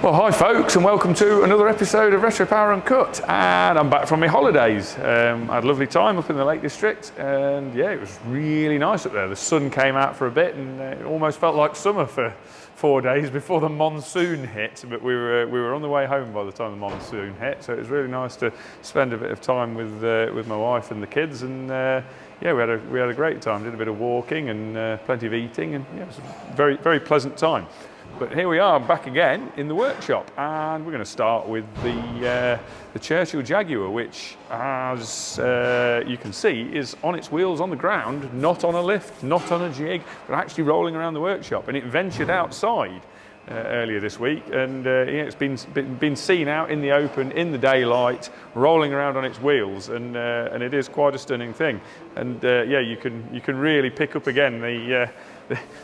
Well, hi folks, and welcome to another episode of Retro Power Uncut. And I'm back from my holidays. I had a lovely time up in the Lake District, and yeah, it was really nice up there. The sun came out for a bit, and it almost felt like summer for 4 days before the monsoon hit. But we were on the way home by the time the monsoon hit, so it was really nice to spend a bit of time with my wife and the kids. And yeah, we had a great time. Did a bit of walking and plenty of eating, and yeah, it was a very pleasant time. But here we are back again in the workshop, and we're going to start with the Churchill Jaguar, which, as you can see, is on its wheels on the ground, not on a lift, not on a jig, but actually rolling around the workshop. And it ventured outside earlier this week, and yeah, it's been seen out in the open, in the daylight, rolling around on its wheels, and it is quite a stunning thing. And yeah, you can really pick up again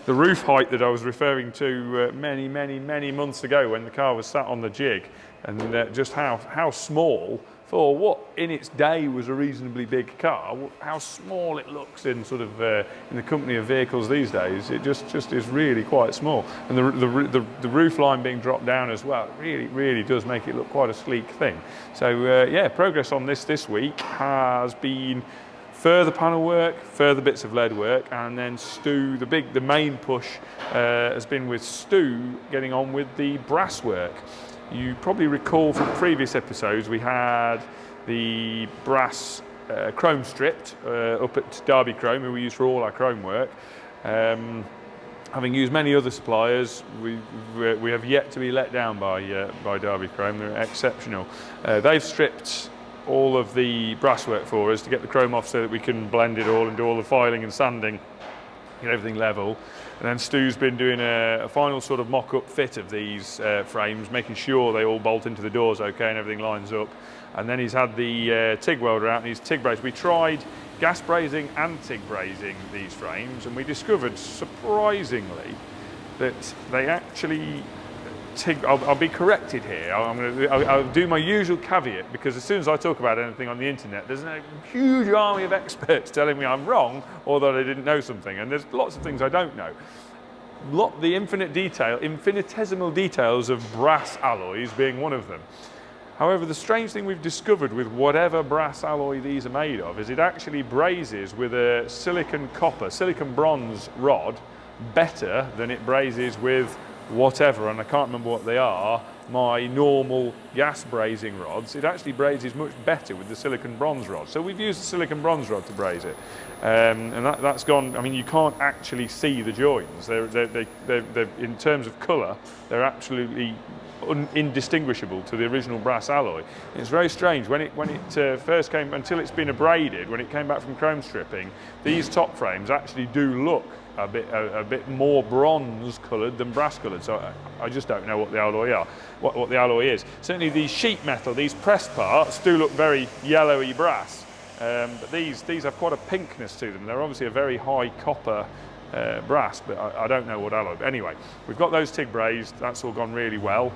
the roof height that I was referring to many months ago when the car was sat on the jig, and just how small, for what in its day was a reasonably big car, how small it looks in sort of in the company of vehicles these days. It just is really quite small, and the roof line being dropped down as well really does make it look quite a sleek thing. So yeah, progress on this week has been further panel work, further bits of lead work, and then Stu, the main push has been with Stu getting on with the brass work. You probably recall from previous episodes we had the brass chrome stripped up at Derby Chrome, who we use for all our chrome work. Having used many other suppliers, we have yet to be let down by Derby Chrome. They're exceptional. They've stripped all of the brass work for us to get the chrome off so that we can blend it all and do all the filing and sanding, get everything level. And then Stu's been doing a final sort of mock-up fit of these frames, making sure they all bolt into the doors okay and everything lines up. And then he's had the TIG welder out and he's TIG brazed. We tried gas brazing and TIG brazing these frames, and we discovered, surprisingly, that they actually I'll be corrected here. I'll do my usual caveat, because as soon as I talk about anything on the internet, there's a huge army of experts telling me I'm wrong or that I didn't know something, and there's lots of things I don't know. The infinitesimal details of brass alloys being one of them. However, the strange thing we've discovered with whatever brass alloy these are made of is it actually brazes with a silicon bronze rod better than it brazes with whatever, and I can't remember what they are, my normal gas brazing rods. It actually brazes much better with the silicon bronze rod. So we've used the silicon bronze rod to braze it, and that's gone. I mean, you can't actually see the joins. They're in terms of colour, they're absolutely indistinguishable to the original brass alloy. It's very strange when it first came, until it's been abraded. When it came back from chrome stripping, these top frames actually do look a bit more bronze coloured than brass coloured. So I just don't know what the alloy is. Certainly these sheet metal, these press parts do look very yellowy brass, but these have quite a pinkness to them. They're obviously a very high copper brass, but I don't know what alloy. But anyway, we've got those TIG brazed. That's all gone really well.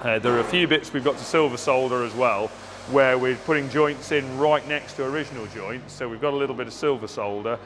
There are a few bits we've got to silver solder as well, where we're putting joints in right next to original joints. So we've got a little bit of silver solder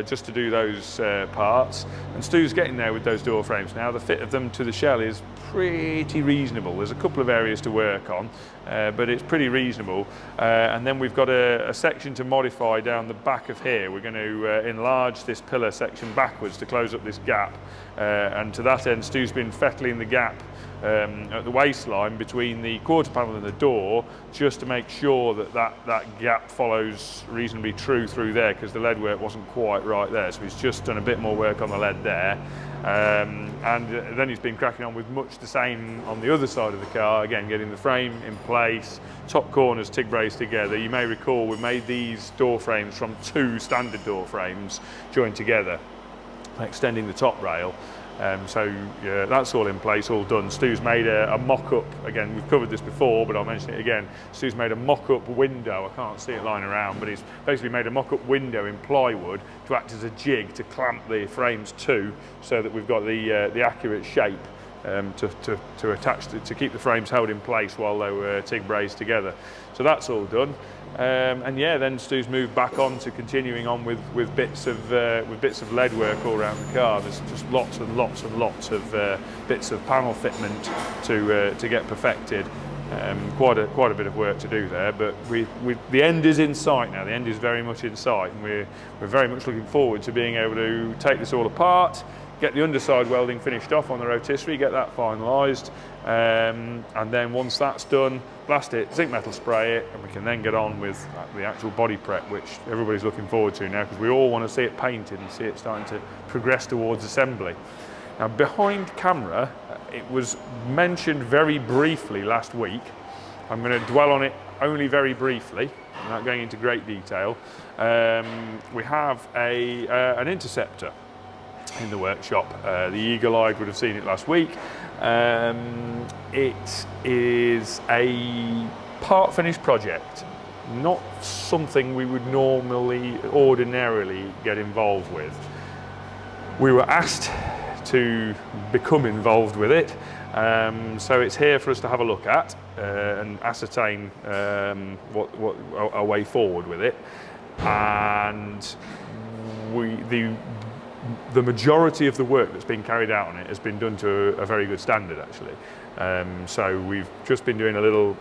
just to do those parts. And Stu's getting there with those door frames now. The fit of them to the shell is pretty reasonable. There's a couple of areas to work on, but it's pretty reasonable. And then we've got a section to modify down the back of here. We're going to enlarge this pillar section backwards to close up this gap. And to that end, Stu's been fettling the gap at the waistline between the quarter panel and the door, just to make sure that gap follows reasonably true through there, because the lead work wasn't quite right there. So he's just done a bit more work on the lead there, and then he's been cracking on with much the same on the other side of the car, again getting the frame in place, top corners TIG brazed together. You may recall we made these door frames from 2 standard door frames joined together, extending the top rail. So yeah, that's all in place, all done. Stu's made a mock-up, again, we've covered this before, but I'll mention it again. Stu's made a mock-up window. I can't see it lying around, but he's basically made a mock-up window in plywood to act as a jig to clamp the frames to, so that we've got the accurate shape to attach to keep the frames held in place while they were TIG brazed together. So that's all done. And yeah, then Stu's moved back on to continuing on with bits of lead work all around the car. There's just lots and lots and lots of bits of panel fitment to get perfected. Quite a bit of work to do there, but the end is in sight now. The end is very much in sight, and we're very much looking forward to being able to take this all apart, get the underside welding finished off on the rotisserie, get that finalised, and then once that's done, blast it, zinc metal spray it, and we can then get on with the actual body prep, which everybody's looking forward to now, because we all want to see it painted and see it starting to progress towards assembly. Now, behind camera, it was mentioned very briefly last week. I'm going to dwell on it only very briefly, not going into great detail. We have an Interceptor in the workshop. The eagle-eyed would have seen it last week. It is a part finish project, not something we would ordinarily get involved with. We were asked to become involved with it, so it's here for us to have a look at and ascertain what our way forward with it. And the majority of the work that's been carried out on it has been done to a very good standard, actually. So we've just been doing a little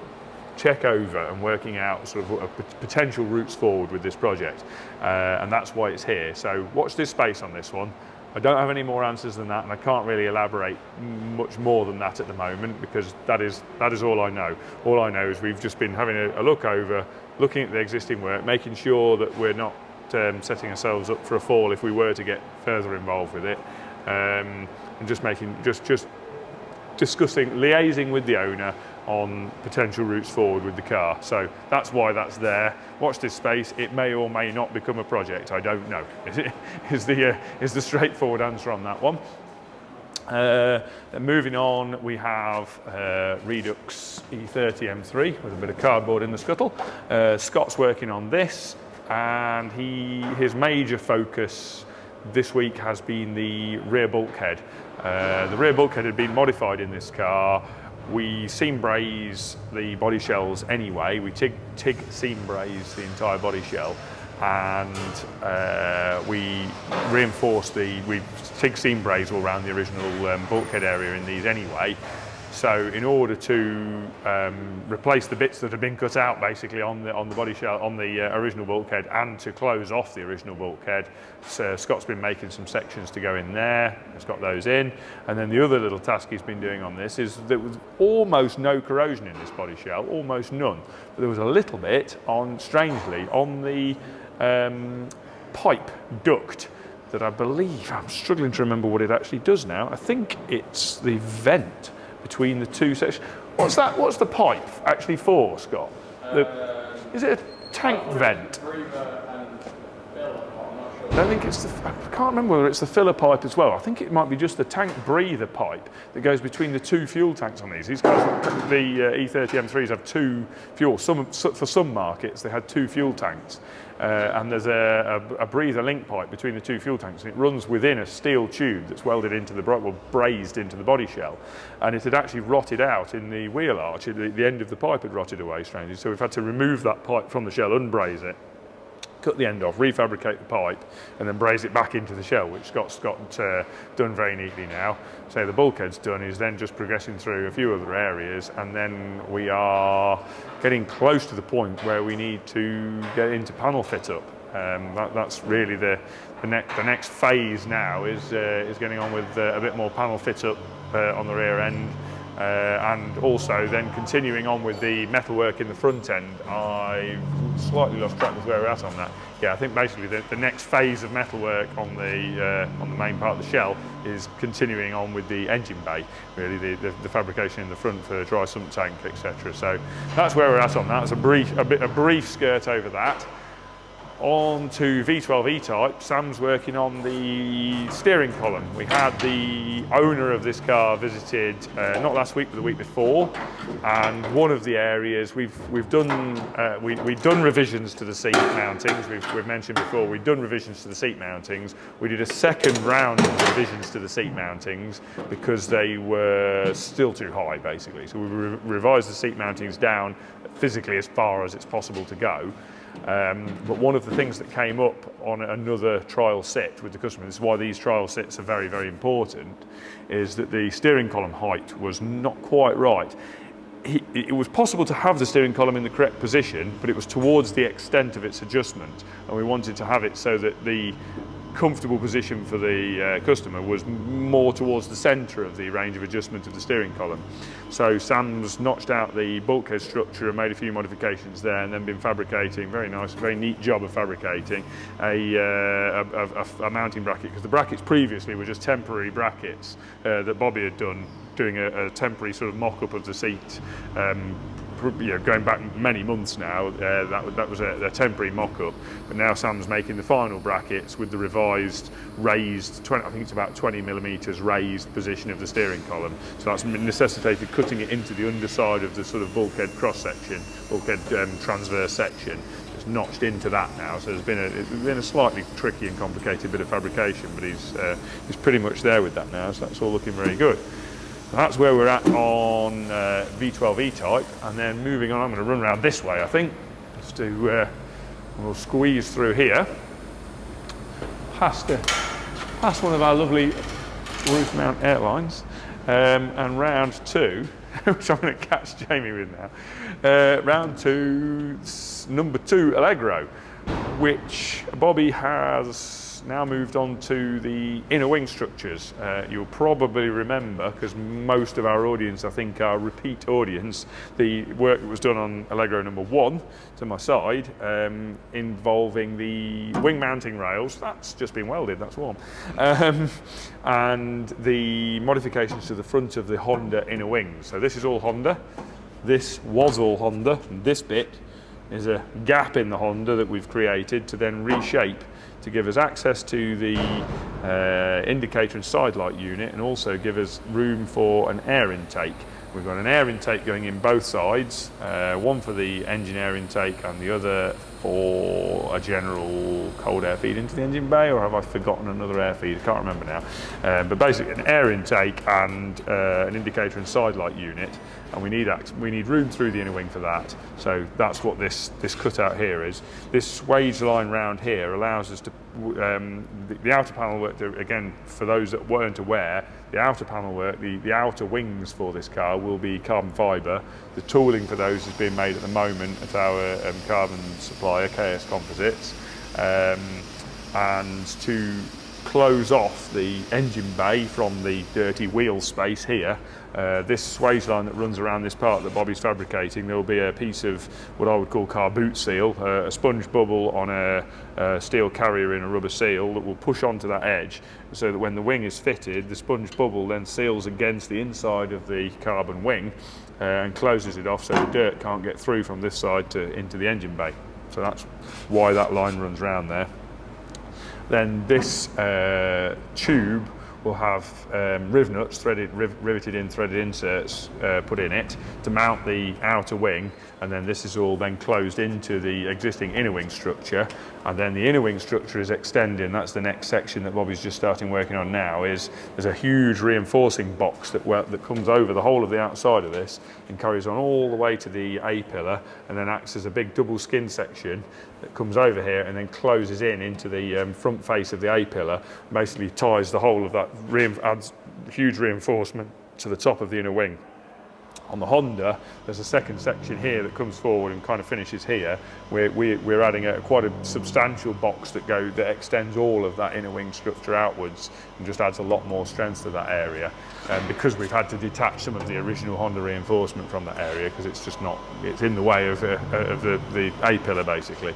check over and working out sort of potential routes forward with this project, and that's why it's here. So watch this space on this one. I don't have any more answers than that, and I can't really elaborate much more than that at the moment, because that is all I know. All I know is we've just been having a look over, looking at the existing work, making sure that we're not setting ourselves up for a fall if we were to get further involved with it, and just discussing, liaising with the owner on potential routes forward with the car. So that's why that's there. Watch this space. It may or may not become a project. I don't know. Is the straightforward answer on that one. Moving on, we have Redux E30 M3 with a bit of cardboard in the scuttle. Scott's working on this, and his major focus this week has been the rear bulkhead. The rear bulkhead had been modified in this car. We seam braze the body shells anyway. We TIG seam braze the entire body shell, and we reinforce we TIG seam braze all around the original bulkhead area in these anyway. So in order to replace the bits that have been cut out basically on the body shell, on the original bulkhead, and to close off the original bulkhead, so Scott's been making some sections to go in there. He's got those in, and then the other little task he's been doing on this is there was almost no corrosion in this body shell, almost none, but there was a little bit strangely on the pipe duct that I believe, I'm struggling to remember what it actually does now. I think it's the vent between the two sections. What's the pipe actually for, Scott? Is it a tank vent? I don't think it's I can't remember whether it's the filler pipe as well. I think it might be just the tank breather pipe that goes between the two fuel tanks on these. These guys, the E30 M3s have two fuels. For some markets, they had two fuel tanks. And there's a breather link pipe between the two fuel tanks, and it runs within a steel tube that's welded into brazed into the body shell, and it had actually rotted out in the wheel arch. The end of the pipe had rotted away strangely, so we've had to remove that pipe from the shell, unbraze it, cut the end off, refabricate the pipe, and then braze it back into the shell, which Scott's got done very neatly now. So the bulkhead's done. He's then just progressing through a few other areas, and then we are getting close to the point where we need to get into panel fit up. That's really the next phase now is getting on with a bit more panel fit up on the rear end. And also then continuing on with the metalwork in the front end. I've slightly lost track of where we're at on that. Yeah, I think basically the next phase of metalwork on the main part of the shell is continuing on with the engine bay, really the fabrication in the front for dry sump tank, etc. So that's where we're at on that. It's a brief skirt over that. On to V12 E-Type, Sam's working on the steering column. We had the owner of this car visited, not last week, but the week before, and one of the areas we've done revisions to the seat mountings. We've mentioned before, we've done revisions to the seat mountings. We did a second round of revisions to the seat mountings because they were still too high, basically. So we revised the seat mountings down physically as far as it's possible to go. But one of the things that came up on another trial sit with the customer, this is why these trial sits are very, very important, is that the steering column height was not quite right. It was possible to have the steering column in the correct position, but it was towards the extent of its adjustment, and we wanted to have it so that the comfortable position for the customer was more towards the centre of the range of adjustment of the steering column. So Sam's notched out the bulkhead structure and made a few modifications there, and then been fabricating, very nice, very neat job of fabricating a mounting bracket, because the brackets previously were just temporary brackets that Bobby had done, doing a temporary sort of mock-up of the seat. Going back many months now, that was a temporary mock-up, but now Sam's making the final brackets with the revised raised, I think it's about 20 millimetres raised position of the steering column. So that's necessitated cutting it into the underside of the sort of bulkhead cross-section, bulkhead transverse section. It's notched into that now, so it's been a slightly tricky and complicated bit of fabrication, but he's pretty much there with that now, so that's all looking very good. That's where we're at on V12 E-Type, and then moving on, I'm going to run around this way, I think, just to, we'll squeeze through here, past one of our lovely roof mount airlines, and round two, which I'm going to catch Jamie with now, round to number 2 Allegro, which Bobby has now moved on to the inner wing structures. You'll probably remember, because most of our audience, I think, are repeat audience, the work that was done on Allegro number 1 to my side, involving the wing mounting rails. That's just been welded, that's warm. And the modifications to the front of the Honda inner wings. So this is all Honda. This was all Honda, and this bit is a gap in the Honda that we've created to then reshape to give us access to the indicator and side light unit, and also give us room for an air intake. We've got an air intake going in both sides, one for the engine air intake and the other for a general cold air feed into the engine bay, or have I forgotten another air feed? I can't remember now. But basically an air intake and an indicator and side light unit, and we need room through the inner wing for that. So that's what this cutout here is. This swage line round here allows us to, the outer panel work, again, for those that weren't aware, the outer panel work, the outer wings for this car will be carbon fibre. The tooling for those is being made at the moment at our carbon supplier, KS Composites. And to close off the engine bay from the dirty wheel space here, this swage line that runs around this part that Bobby's fabricating, there will be a piece of what I would call car boot seal, a sponge bubble on a steel carrier in a rubber seal that will push onto that edge, so that when the wing is fitted, the sponge bubble then seals against the inside of the carbon wing and closes it off so the dirt can't get through from this side into the engine bay. So that's why that line runs round there. Then this tube will have riv nuts, riveted in threaded inserts put in it to mount the outer wing, and then this is all then closed into the existing inner wing structure, and then the inner wing structure is extending. That's the next section that Bobby's just starting working on now. There's a huge reinforcing box that comes over the whole of the outside of this and carries on all the way to the A pillar, and then acts as a big double skin section that comes over here and then closes into the front face of the A pillar, basically ties the whole of that, adds huge reinforcement to the top of the inner wing. On the Honda, there's a second section here that comes forward and kind of finishes here. We're adding quite a substantial box that extends all of that inner wing structure outwards and just adds a lot more strength to that area. Because we've had to detach some of the original Honda reinforcement from that area, because it's just not, it's in the way of the A pillar basically.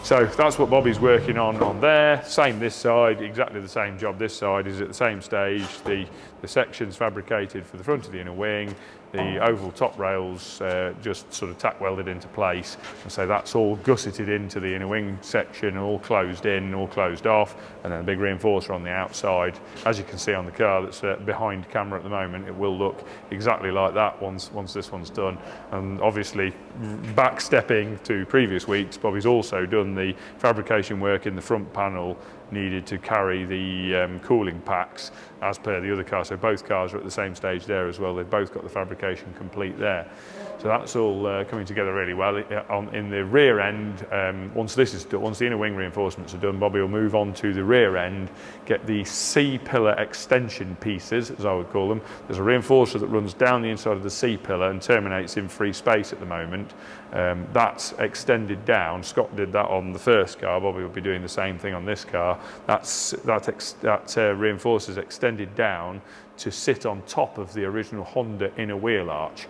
So that's what Bobby's working on there. Same this side, exactly the same job this side, is at the same stage. The sections fabricated for the front of the inner wing. the oval top rails just sort of tack welded into place, and so that's all gusseted into the inner wing section, all closed in, all closed off, and then a big reinforcer on the outside. As you can see on the car that's behind camera at the moment, it will look exactly like that once this one's done. And obviously, backstepping to previous weeks, Bobby's also done the fabrication work in the front panel needed to carry the cooling packs as per the other car. So both cars are at the same stage there as well. They've both got the fabrication complete there. So that's all coming together really well. In the rear end, once this is done, once the inner wing reinforcements are done, Bobby will move on to the rear end, get the C-pillar extension pieces, as I would call them. There's a reinforcer that runs down the inside of the C-pillar and terminates in free space at the moment. That's extended down. Scott did that on the first car. Bobby will be doing the same thing on this car. That reinforcer is extended down to sit on top of the original Honda inner wheel arch,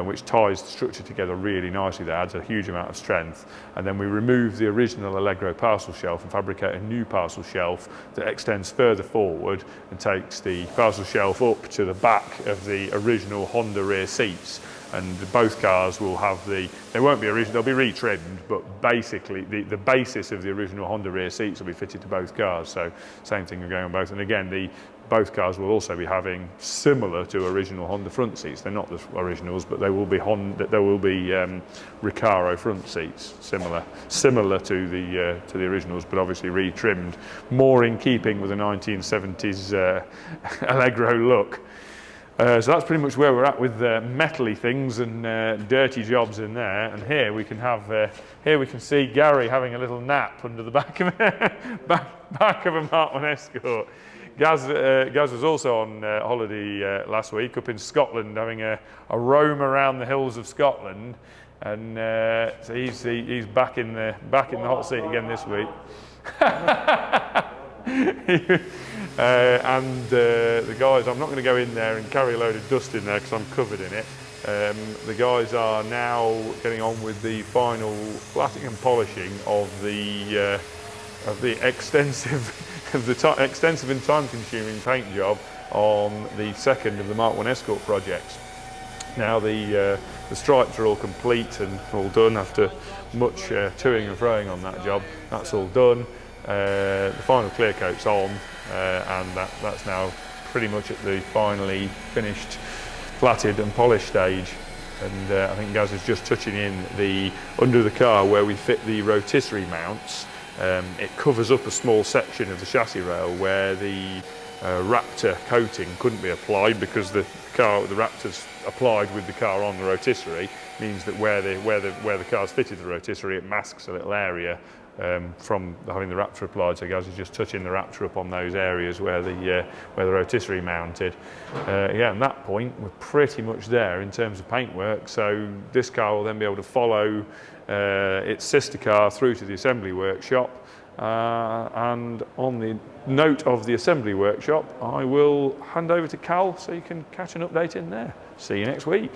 which ties the structure together really nicely. That adds a huge amount of strength. And then we remove the original Allegro parcel shelf and fabricate a new parcel shelf that extends further forward and takes the parcel shelf up to the back of the original Honda rear seats. And both cars will have they won't be original, they'll be retrimmed, but basically the basis of the original Honda rear seats will be fitted to both cars. So same thing going on both. And again, both cars will also be having similar to original Honda front seats. They're not the originals, but they will be Recaro front seats, similar to the originals, but obviously retrimmed, more in keeping with the 1970s Allegro look. So that's pretty much where we're at with metally things and dirty jobs in there. And here we can see Gary having a little nap under the back of back of a Mark 1 Escort. Gaz was also on holiday last week up in Scotland, having a roam around the hills of Scotland, and so he's back in the hot seat again this week. And the guys, I'm not going to go in there and carry a load of dust in there because I'm covered in it. The guys are now getting on with the final flatting and polishing of the extensive and time-consuming paint job on the second of the Mark 1 Escort projects. Now the stripes are all complete and all done after much toing and froing on that job. That's all done. The final clear coat's on, and that's now pretty much at the finally finished, flatted and polished stage. And I think Gaz is just touching in under the car where we fit the rotisserie mounts. It covers up a small section of the chassis rail where the Raptor coating couldn't be applied because the Raptor's applied with the car on the rotisserie, means that where the car's fitted the rotisserie, it masks a little area from having the Raptor applied. So Gaz is just touching the Raptor up on those areas where the rotisserie mounted. Yeah, at that point we're pretty much there in terms of paintwork. So this car will then be able to follow its sister car through to the assembly workshop. And on the note of the assembly workshop, I will hand over to Cal so you can catch an update in there. See you next week.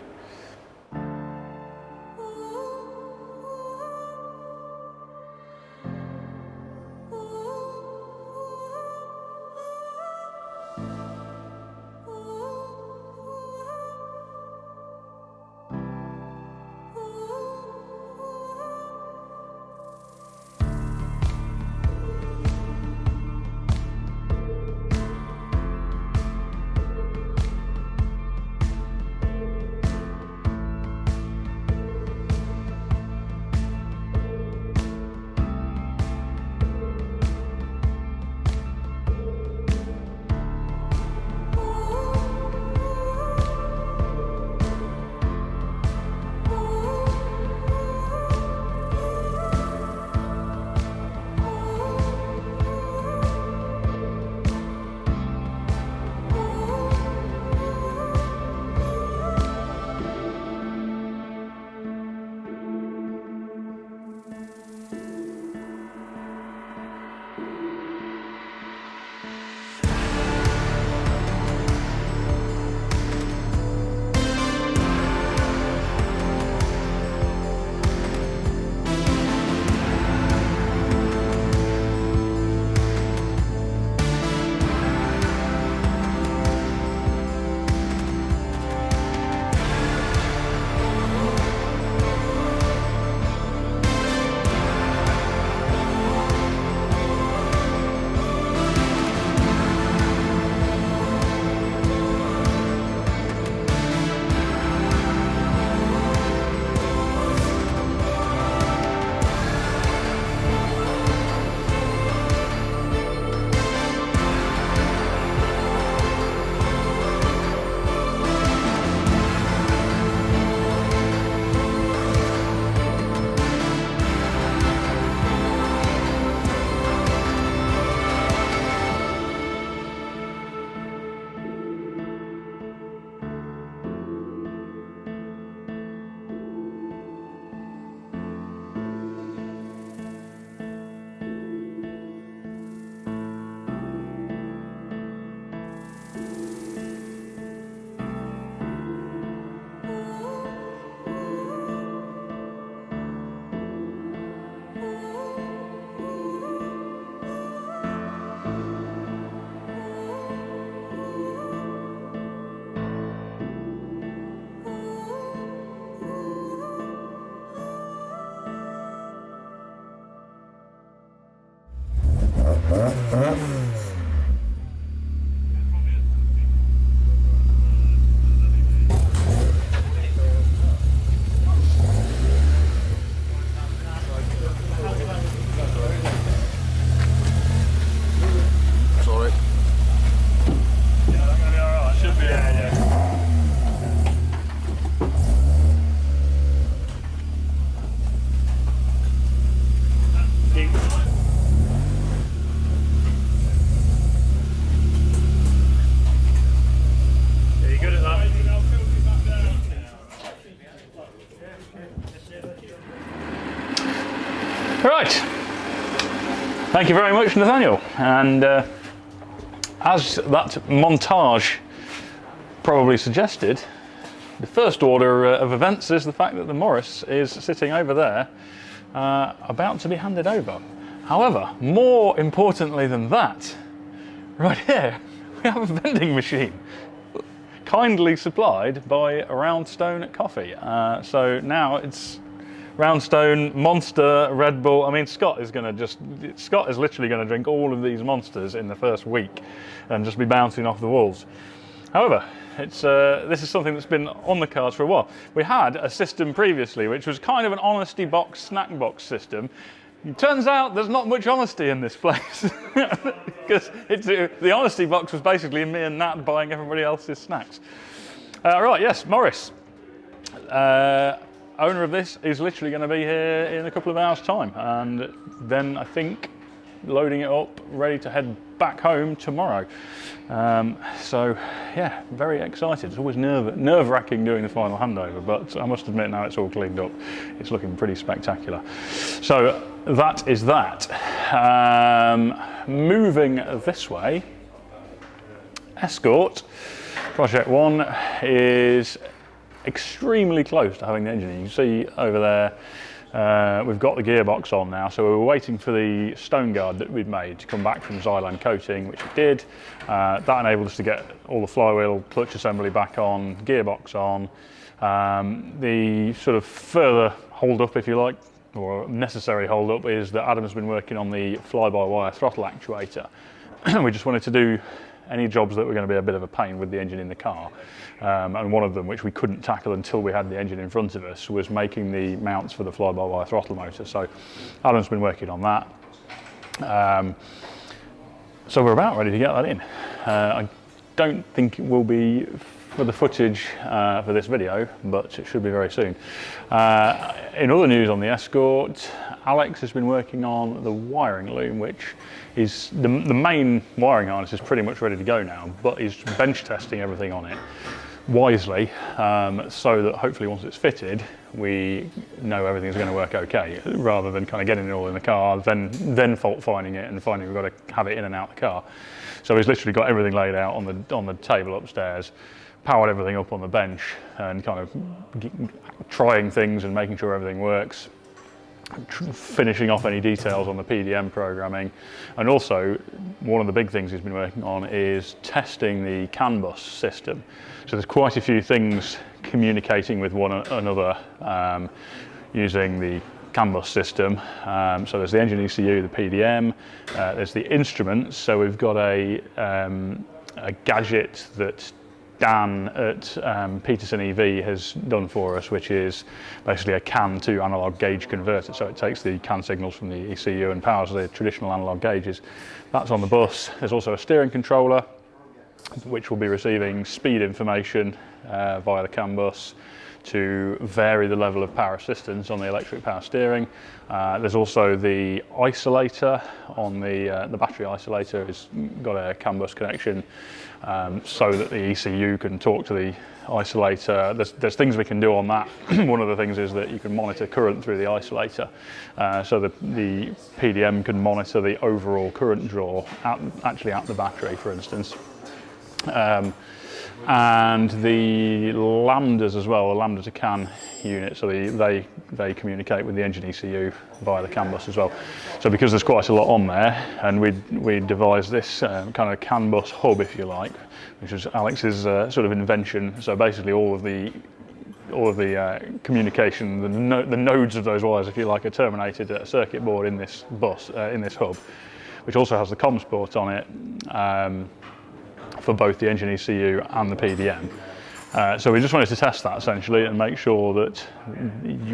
Thank you very much, Nathaniel. And as that montage probably suggested, the first order of events is the fact that the Morris is sitting over there, about to be handed over. However, more importantly than that, right here, we have a vending machine, kindly supplied by Roundstone Coffee. So now it's Roundstone, Monster, Red Bull. I mean, Scott is literally going to drink all of these monsters in the first week and just be bouncing off the walls. However, this is something that's been on the cards for a while. We had a system previously which was kind of an honesty box, snack box system. It turns out there's not much honesty in this place because the honesty box was basically me and Nat buying everybody else's snacks. Right, yes, Morris, owner of this, is literally going to be here in a couple of hours' time, and then I think loading it up, ready to head back home tomorrow. So yeah, very excited. It's always nerve-wracking doing the final handover, but I must admit now it's all cleaned up. It's looking pretty spectacular. So that is that. Moving this way, Escort Project 1 is extremely close to having the engine. You can see over there, we've got the gearbox on now, so we're waiting for the stone guard that we've made to come back from Xylan coating, which it did. That enabled us to get all the flywheel clutch assembly back on, gearbox on. The sort of further hold up, if you like, or necessary hold up, is that Adam's been working on the fly-by-wire throttle actuator. We just wanted to do any jobs that were going to be a bit of a pain with the engine in the car. And one of them, which we couldn't tackle until we had the engine in front of us, was making the mounts for the fly-by-wire throttle motor. So Adam's been working on that. So we're about ready to get that in. I don't think it will be for the footage for this video, but it should be very soon. In other news on the Escort, Alex has been working on the wiring loom, which is the main wiring harness is pretty much ready to go now, but he's bench testing everything on it wisely, so that hopefully once it's fitted, we know everything's going to work okay, rather than kind of getting it all in the car, then fault finding it and finding we've got to have it in and out the car. So he's literally got everything laid out on the table upstairs, powered everything up on the bench, and kind of trying things and making sure everything works, finishing off any details on the PDM programming. And also, one of the big things he's been working on is testing the CAN bus system. So there's quite a few things communicating with one another using the CAN bus system. So there's the engine ECU, the PDM, there's the instruments. So we've got a gadget that Dan at Peterson EV has done for us, which is basically a CAN to analog gauge converter. So it takes the CAN signals from the ECU and powers the traditional analog gauges. That's on the bus. There's also a steering controller, which will be receiving speed information via the CAN bus to vary the level of power assistance on the electric power steering. There's also the isolator on the battery isolator has got a CAN bus connection, so that the ECU can talk to the isolator. There's things we can do on that. One of the things is that you can monitor current through the isolator, so the PDM can monitor the overall current draw actually at the battery, for instance. And the lambdas as well, the lambda to CAN unit, so they communicate with the engine ECU via the CAN bus as well. So because there's quite a lot on there, and we devised this kind of CAN bus hub, if you like, which was Alex's sort of invention. So basically all of the communication, the nodes of those wires, if you like, are terminated at a circuit board in this bus, in this hub, which also has the comms port on it, for both the engine ECU and the PDM. So we just wanted to test that essentially and make sure that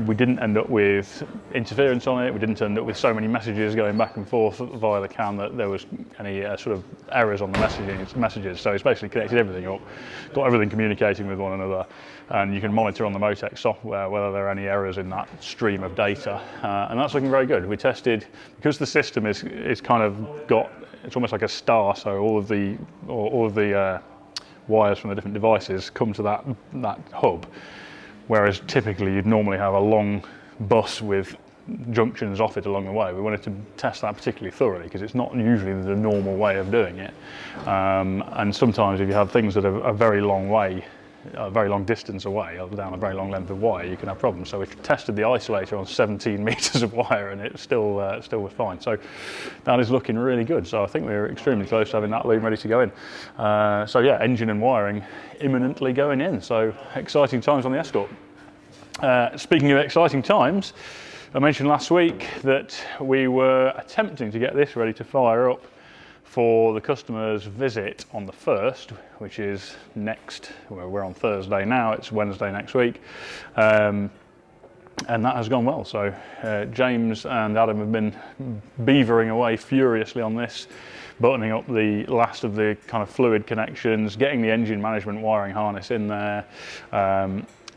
we didn't end up with interference on it, we didn't end up with so many messages going back and forth via the CAN that there was any sort of errors on the messages. So it's basically connected everything up, got everything communicating with one another, and you can monitor on the Motec software whether there are any errors in that stream of data, and that's looking very good. We tested, because the system is kind of got, it's almost like a star, so all of the wires from the different devices come to that hub, whereas typically you'd normally have a long bus with junctions off it along the way. We wanted to test that particularly thoroughly because it's not usually the normal way of doing it. And sometimes if you have things that are a very long way, a very long distance away, or down a very long length of wire, you can have problems. So we tested the isolator on 17 meters of wire, and it still was fine. So that is looking really good. So I think we're extremely close to having that loom ready to go in. So yeah, engine and wiring imminently going in. So exciting times on the Escort. Speaking of exciting times, I mentioned last week that we were attempting to get this ready to fire up for the customer's visit on the 1st, which is next, well, we're on Thursday now, it's Wednesday next week, and that has gone well. So James and Adam have been beavering away furiously on this, buttoning up the last of the kind of fluid connections, getting the engine management wiring harness in there.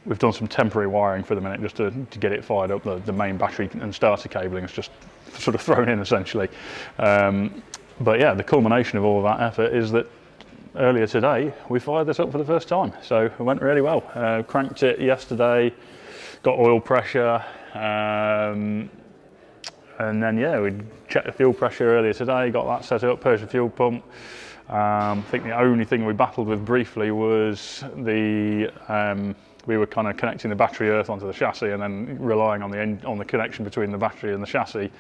We've done some temporary wiring for the minute just to get it fired up. The main battery and starter cabling is just sort of thrown in essentially. But yeah, the culmination of all of that effort is that earlier today we fired this up for the first time. So it went really well. Cranked it yesterday, got oil pressure, and then yeah, we checked the fuel pressure earlier today, got that set up, purged the fuel pump. I think the only thing we battled with briefly was we were kind of connecting the battery earth onto the chassis and then relying on the connection between the battery and the chassis.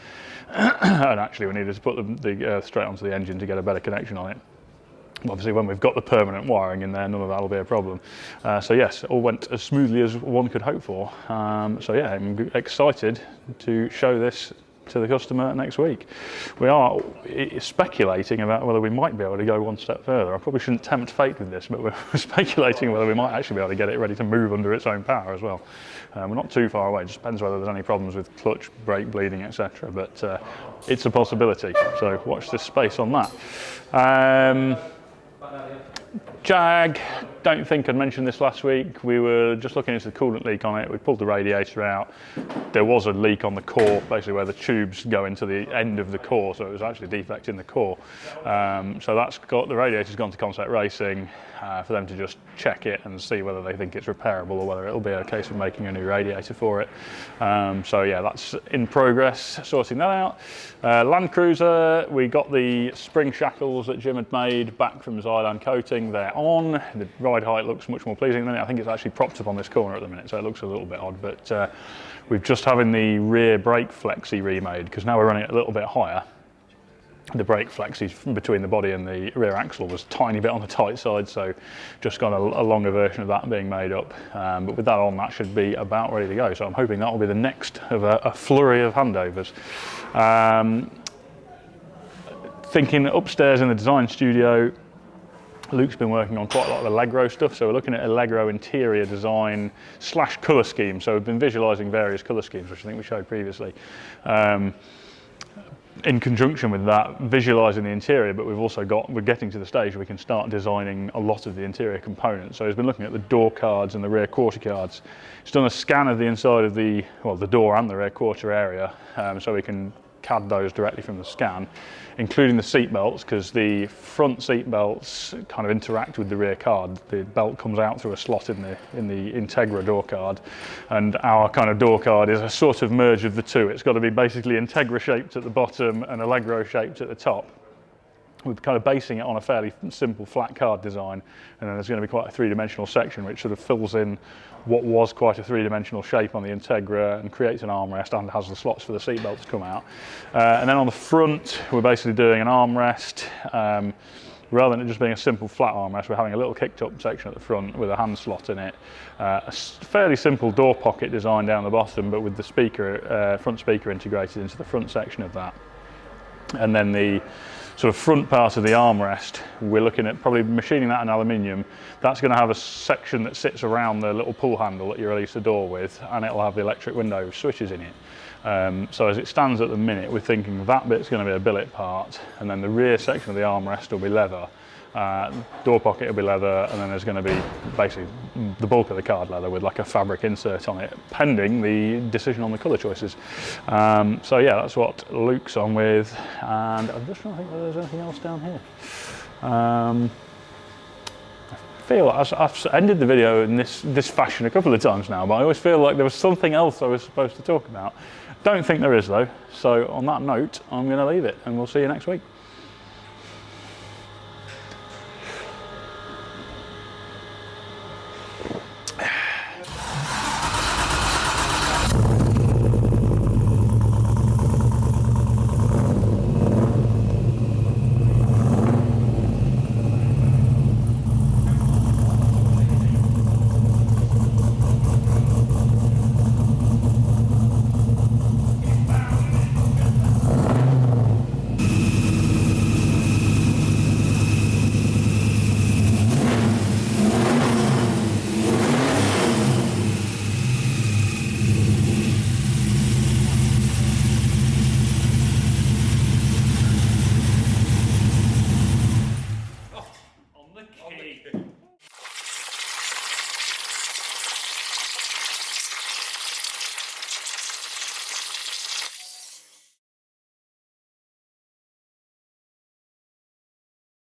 And actually we needed to put the earth straight onto the engine to get a better connection on it. Obviously when we've got the permanent wiring in there, none of that will be a problem. So yes, it all went as smoothly as one could hope for. So yeah, I'm excited to show this to the customer next week. We are speculating about whether we might be able to go one step further. I probably shouldn't tempt fate with this, but we're speculating whether we might actually be able to get it ready to move under its own power as well. We're not too far away, it just depends whether there's any problems with clutch, brake bleeding, etc. But it's a possibility, so watch this space on that. Jag, don't think I'd mentioned this last week. We were just looking into the coolant leak on it. We pulled the radiator out. There was a leak on the core, basically where the tubes go into the end of the core, so it was actually a defect in the core. So the radiator's gone to Concept Racing for them to just check it and see whether they think it's repairable or whether it'll be a case of making a new radiator for it. So yeah, that's in progress, sorting that out. Land Cruiser, we got the spring shackles that Jim had made back from Xylan Coating. They're on. The ride height looks much more pleasing than it. I think it's actually propped up on this corner at the minute, so it looks a little bit odd, but we're just having the rear brake flexi remade because now we're running it a little bit higher. The brake flexi between the body and the rear axle was a tiny bit on the tight side, so just got a longer version of that being made up. But with that on, that should be about ready to go. So I'm hoping that will be the next of a flurry of handovers. Thinking upstairs in the design studio, Luke's been working on quite a lot of Allegro stuff, so we're looking at Allegro interior design / colour scheme. So we've been visualising various colour schemes, which I think we showed previously. In conjunction with that, visualising the interior, but we're getting to the stage where we can start designing a lot of the interior components. So he's been looking at the door cards and the rear quarter cards. He's done a scan of the inside of the door and the rear quarter area, so we can CAD those directly from the scan, including the seat belts, because the front seat belts kind of interact with the rear card. The belt comes out through a slot in the Integra door card, and our kind of door card is a sort of merge of the two. It's got to be basically Integra shaped at the bottom and Allegro shaped at the top. We're kind of basing it on a fairly simple flat card design, and then there's going to be quite a three-dimensional section which sort of fills in what was quite a three-dimensional shape on the Integra and creates an armrest and has the slots for the seatbelt to come out. And then on the front, we're basically doing an armrest. Rather than it just being a simple flat armrest, we're having a little kicked up section at the front with a hand slot in it. A fairly simple door pocket design down the bottom, but with the speaker, front speaker integrated into the front section of that. And then the sort of front part of the armrest, we're looking at probably machining that in aluminium. That's going to have a section that sits around the little pull handle that you release the door with, and it'll have the electric window switches in it. So as it stands at the minute, we're thinking that bit's going to be a billet part, and then the rear section of the armrest will be leather. Door pocket will be leather, and then there's going to be basically the bulk of the card leather with like a fabric insert on it, pending the decision on the colour choices. So yeah, that's what Luke's on with, and I'm just trying to think whether there's anything else down here. I feel, I've ended the video in this fashion a couple of times now, but I always feel like there was something else I was supposed to talk about. Don't think there is though. So on that note, I'm going to leave it and we'll see you next week.